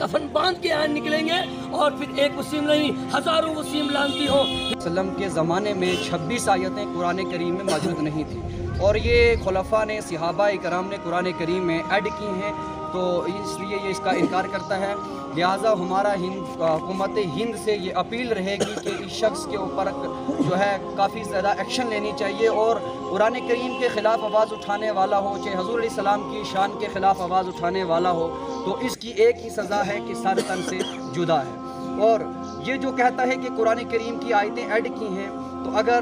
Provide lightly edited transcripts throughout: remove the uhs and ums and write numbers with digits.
कफन बांध के यहाँ निकलेंगे और फिर एक वसीम नहीं हज़ारों वसीम लानती हो। वसल्लम के ज़माने में 26 आयतें कुरान करीम में मौजूद नहीं थी और ये खुलफा ने सहाबा इकराम ने कुरान करीम में ऐड की हैं, तो इसलिए ये इसका इनकार करता है। लिहाजा हमारा हुकूमत हिंद से ये अपील रहेगी कि इस शख्स के ऊपर जो है काफ़ी ज़्यादा एक्शन लेनी चाहिए और कुरान करीम के ख़िलाफ़ आवाज़ उठाने वाला हो, चाहे हुज़ूर अलैहि सलाम की शान के ख़िलाफ़ आवाज़ उठाने वाला हो, तो इसकी एक ही सज़ा है कि सारे तन से जुदा है। और ये जो कहता है कि कुरान करीम की आयतें ऐड की हैं, तो अगर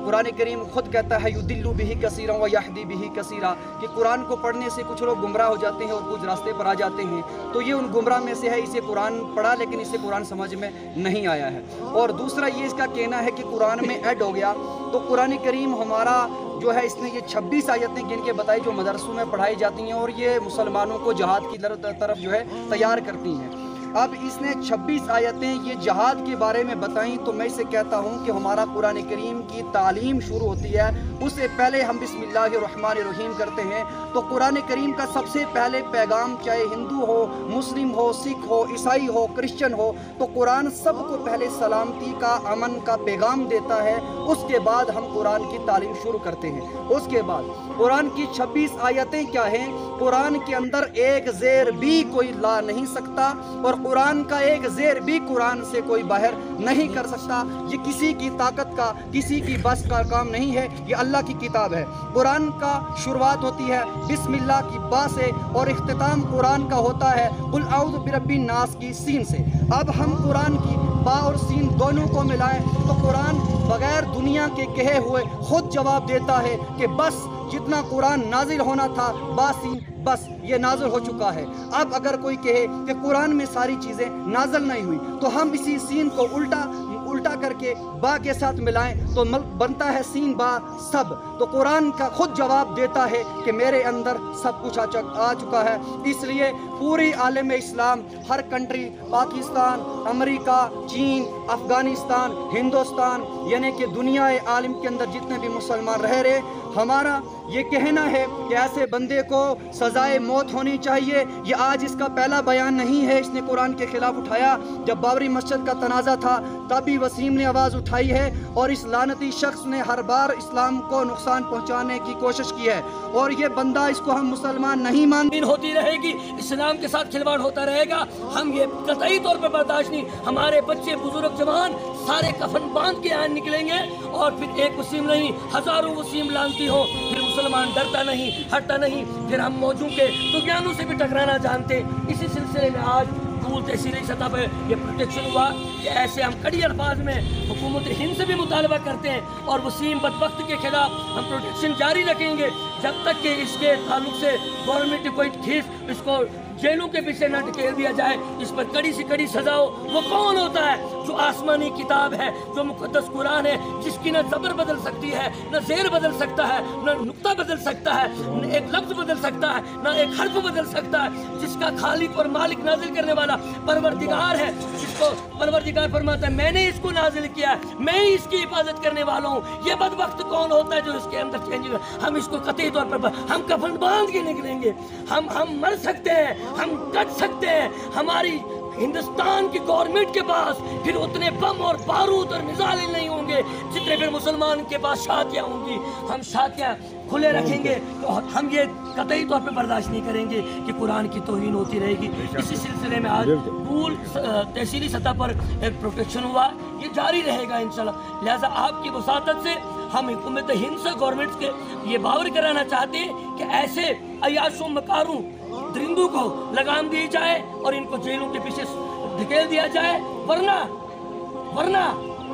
कुरान करीम ख़ुद कहता है युदिल्लु बिही कसीरा व यहदी बिही कसीरा, कि कुरान को पढ़ने से कुछ लोग गुमराह हो जाते हैं और कुछ रास्ते पर आ जाते हैं, तो ये उन गुमराह में से है। इसे कुरान पढ़ा लेकिन इसे कुरान समझ में नहीं आया है। और दूसरा ये इसका कहना है कि कुरान में ऐड हो गया, तो कुरान करीम हमारा जो है इसने ये 26 आयतें गिन के बताई जो मदरसों में पढ़ाई जाती हैं और ये मुसलमानों को जहाद की तरफ जो है तैयार करती हैं। अब इसने 26 आयतें ये जहाद के बारे में बताई, तो मैं इसे कहता हूँ कि हमारा कुरान करीम की तालीम शुरू होती है, उससे पहले हम बिस्मिल्लाहिर्रहमानिर्रहीम करते हैं। तो कुरान करीम का सबसे पहले पैगाम, चाहे हिंदू हो, मुस्लिम हो, सिख हो, ईसाई हो, क्रिश्चियन हो, तो कुरान सबको पहले सलामती का, अमन का पैगाम देता है। उसके बाद हम कुरान की तालीम शुरू करते हैं। उसके बाद कुरान की 26 आयतें क्या हैं? कुरान के अंदर एक ज़ेर भी कोई ला नहीं सकता और कुरान का एक ज़ेर भी कुरान से कोई बाहर नहीं कर सकता। ये किसी की ताकत का, किसी की बस का काम नहीं है, ये अल्लाह की किताब है। कुरान का शुरुआत होती है बिस्मिल्लाह की बा से और इख्तिताम कुरान का होता है कुल औज़ु बिरब्बिन नास की सीन से। अब हम कुरान की बा और सीन दोनों को मिलाएं तो कुरान बगैर दुनिया के कहे हुए खुद जवाब देता है कि बस जितना कुरान नाजिल होना था बासीन बस ये नाजिल हो चुका है। अब अगर कोई कहे कि कुरान में सारी चीज़ें नाजिल नहीं हुई, तो हम इसी सीन को उल्टा करके बा के साथ मिलाएं तो बनता है सीन बा सब। तो कुरान का खुद जवाब देता है कि मेरे अंदर सब कुछ आ चुका है। इसलिए पूरी आलम इस्लाम, हर कंट्री, पाकिस्तान, अमेरिका, चीन, अफ़गानिस्तान, हिंदुस्तान, यानी कि दुनिया आलम के अंदर जितने भी मुसलमान रह रहे, हमारा ये कहना है कि ऐसे बंदे को सज़ाए मौत होनी चाहिए। ये आज इसका पहला बयान नहीं है, इसने कुरान के ख़िलाफ़ उठाया। जब बाबरी मस्जिद का तनाज़ा था तभी वसीम ने आवाज़ उठाई है और इस लानती शख्स ने हर बार इस्लाम को नुकसान पहुंचाने की कोशिश की है और ये बंदा, इसको हम मुसलमान नहीं मानते। होती रहेगी, इस्लाम के साथ खिलवाड़ होता रहेगा, हम ये कतई तौर पर बर्दाश्त नहीं। हमारे बच्चे, बुजुर्ग, जवान सारे कफन बांध के यहाँ निकलेंगे और फिर एक वसीम नहीं हज़ारों वसीम लानती हो। फिर मुसलमान डरता नहीं, हटता नहीं, फिर हम मौजू के तुग़यानों से भी टकराना जानते। इसी सिलसिले में आज पूल तहसीली सतह पर यह प्रोटेक्शन हुआ कि ऐसे हम कड़ी अल्फाज में हुकूमत हिंद से भी मुतालबा करते हैं और वसीम बदबख्त के खिलाफ हम प्रोटेक्शन जारी रखेंगे जब तक कि इसके ताल्लुक से गवर्नमेंट कोई ठोस इसको जेलों के पीछे न ढकेल दिया जाए, इस पर कड़ी से कड़ी सजा हो। वो कौन होता है? जो आसमानी किताब है, जो मुक़द्दस कुरान है, जिसकी न ज़बर बदल सकती है, न ज़ेर बदल सकता है, न नुक्ता बदल सकता है, न एक लफ्ज़ बदल सकता है, न एक हर्फ बदल सकता है, जिसका खालिक और मालिक नाजिल करने वाला परवरदिगार है, जिसको परवरदिगार फरमाता है मैंने इसको नाजिल किया है, मैं ही इसकी हिफाजत करने वाला हूँ। ये बदबख्त कौन होता है जो इसके अंदर चेंज होगा? हम इसको कतई तौर पर हम कफन बांध के निकलेंगे। हम मर सकते हैं, हम कट सकते हैं, हमारी हिंदुस्तान की गवर्नमेंट के पास फिर उतने बम और बारूद और मिसाइलें नहीं होंगे जितने फिर मुसलमान के पास शातियाँ होंगी। हम शातियाँ खुले रखेंगे तो हम ये कतई तौर पे बर्दाश्त नहीं करेंगे कि कुरान की तौहीन होती रहेगी। इसी सिलसिले में आज पूल तहसीली सतह पर एक प्रोटेक्शन हुआ, ये जारी रहेगा इंशाल्लाह। लिहाजा आपकी वसातत से हम हुकूमत हिंद से गवर्नमेंट के ये बावर कराना चाहते हैं कि ऐसे अयाशों मकारों दरिंदों को लगाम दी जाए और इनको जेलों के पीछे धकेल दिया जाए, वरना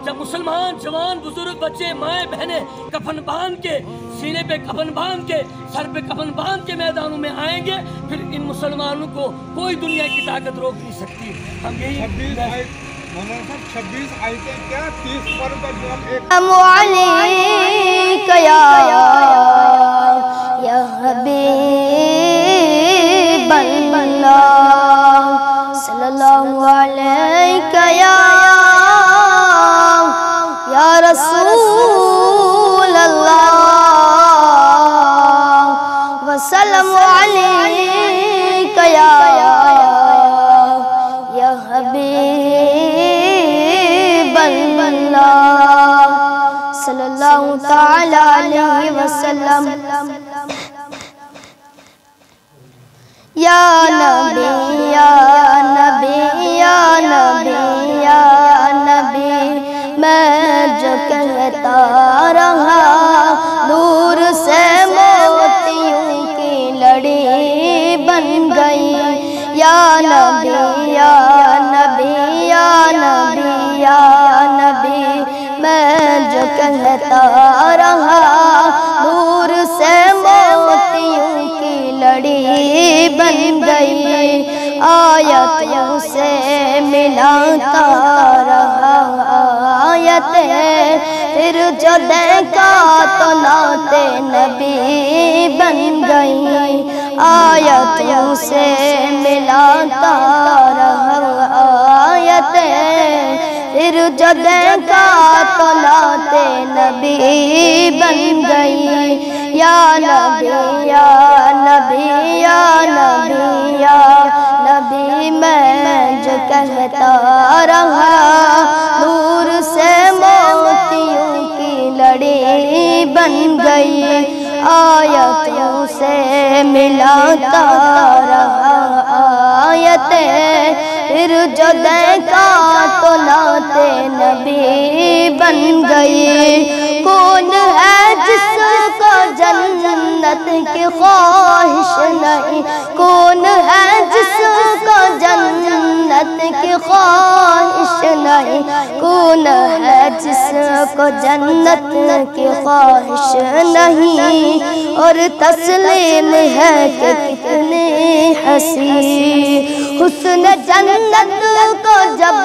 जब मुसलमान जवान, बुजुर्ग, बच्चे, माएँ, बहनें कफन बांध के, सीने पे कफन बांध के, सर पे कफन बांध के मैदानों में आएंगे, फिर इन मुसलमानों को कोई दुनिया की ताकत रोक नहीं सकती। हम यही 26 आयतें क्या 30 पर सल्लल्लाहु अलैका या रसूल अल्लाह वसल्लम अलैका सल्लल्लाहु ताला अलैहि वसल्लम। या नबी या नबी या नबी या नबी, मैं जो कहता रहा दूर से मोतियों की लड़ी बन गई। या नबी या नबी या नबी या नबी, मैं जो कहता रहा दूर से मोतियों की लड़ी बन गई। आयतों से मिलाता रहा आयतें, फिर जो देखा तो नाते नबी बन गई। आयतों से मिलाता रहा आयतें, फिर जो देखा तो नाते नबी बन गई। या नबी या नबी या नबी या नबी, मैं जो कहता रहा दूर से मोतियों की लड़ी बन गई। आयतों से मिलाता रहा आयतें, फिर जो देखा तो नाते नबी बन गई। कौन है जिसको जन्नत की ख्वाहिश नहीं, कौन है जिसको जन्नत की ख्वाहिश नहीं, कौन है जिसको जन्नत की ख्वाहिश नहीं। और तस्लीम है कि कितनी हंसी हुस्न जन्नत को जब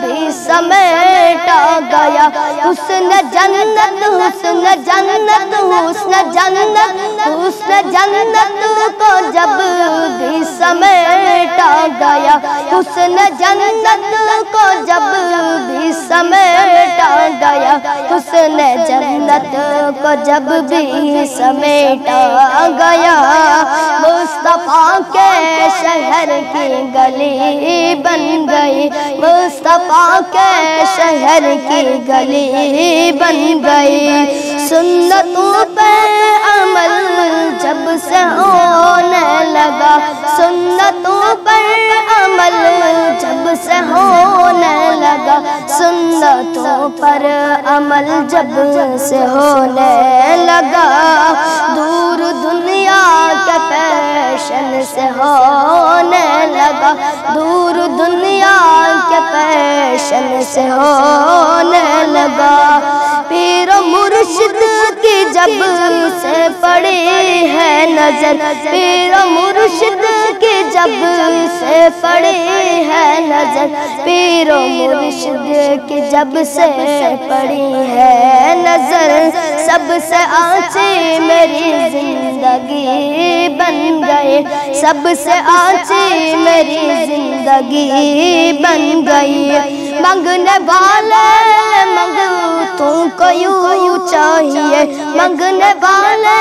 भी समेटा गया। हुस्न जन्नत हुस्न जन्नत हुस्न जन्नत हुस्न जन्नत को जब भी समेटा गया। हुस्न जन्नत को जब भी समेटा गया। हुस्न जन्नत को जब भी समेटा गया। मुस्तफा के शहर की गली बन गई। मुस्तफा के शहर की गली बन गई। सुन्नतों पे अमल जब से होने लगा, सुन्नतों पर अमल जब से होने लगा, सुन्नतों पर अमल जब से होने लगा। दूर दुनिया के फैशन से होने लगा, दूर दुनिया के फैशन से होने लगा। पीर मुर्शिद की जब से पड़ी है नजर, पीर मुर्शिद की जब से पड़ी है नजर, पीर मुर्शिद की जब से पड़ी है नजर। सबसे आँची मेरी जिंदगी बन गई, सबसे आँची मेरी जिंदगी बन गई। मांगने वाले मांगू तुमको यूं चाहिए, मांगने वाले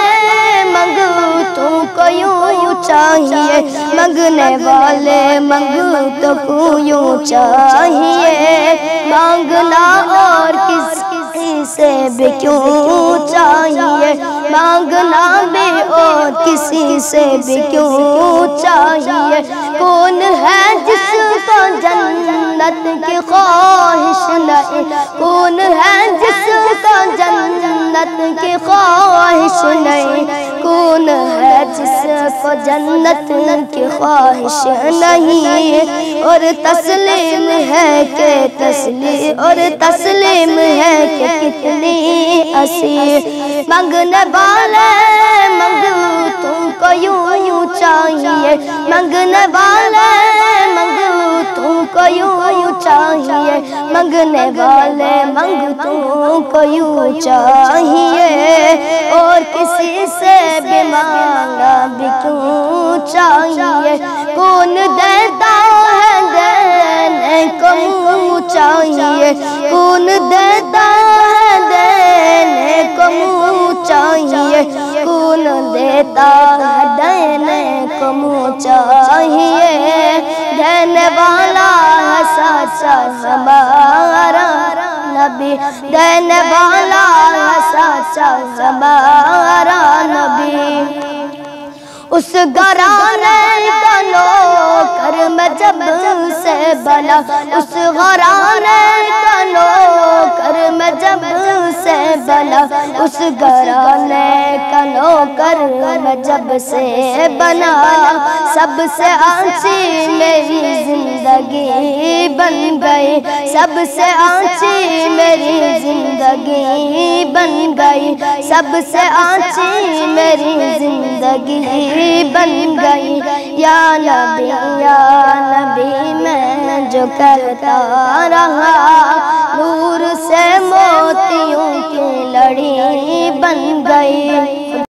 मांगू तुमको यूं चाहिए, मांगने वाले मांगू तो यूं चाहिए। मांगना और किसी से भी क्यों चाहिए, मांगना भी और किसी से भी क्यों चाहिए। कौन है जिसको जन्नत की ख्वाहिश नहीं, कौन है जिसको जन्नत की ख्वाहिश नहीं, कौन है जिसको जन्नत की ख्वाहिश नहीं। और तस्लीम है कि तस्लीम और तस्लीम है कि कितनी हंसी। मांगने वाले मांगू तुमको यूं चाहिए, मांगने वाले मांगू तुमको यूं चाहिए, मांगने वाले मांगू तुमको यूं चाहिए। और किसी से भी मांगा भी क्यों चाहिए, कौन देता है देने को मुँह चाहिए, कौन देता है देने को मुँह चाहिए, कौन देता है देने को मुँह चाहिए। देने वाला है सच्चा हमारा नबी, देने वाला है सच्चा हमारा नबी। उस घराने का नौकर मैं जब से बना, उस घराने का नौकर मैं जब से बना, उस घराने का नौकर मैं जब से बना, सबसे अच्छी मेरी जिंदगी बन गई, सबसे अच्छी मेरी जिंदगी बन गई, सबसे अच्छी मेरी जिंदगी बन गई। या नबी मैं जो कहता रहा, नूर से मोतियों की लड़ी बन गई।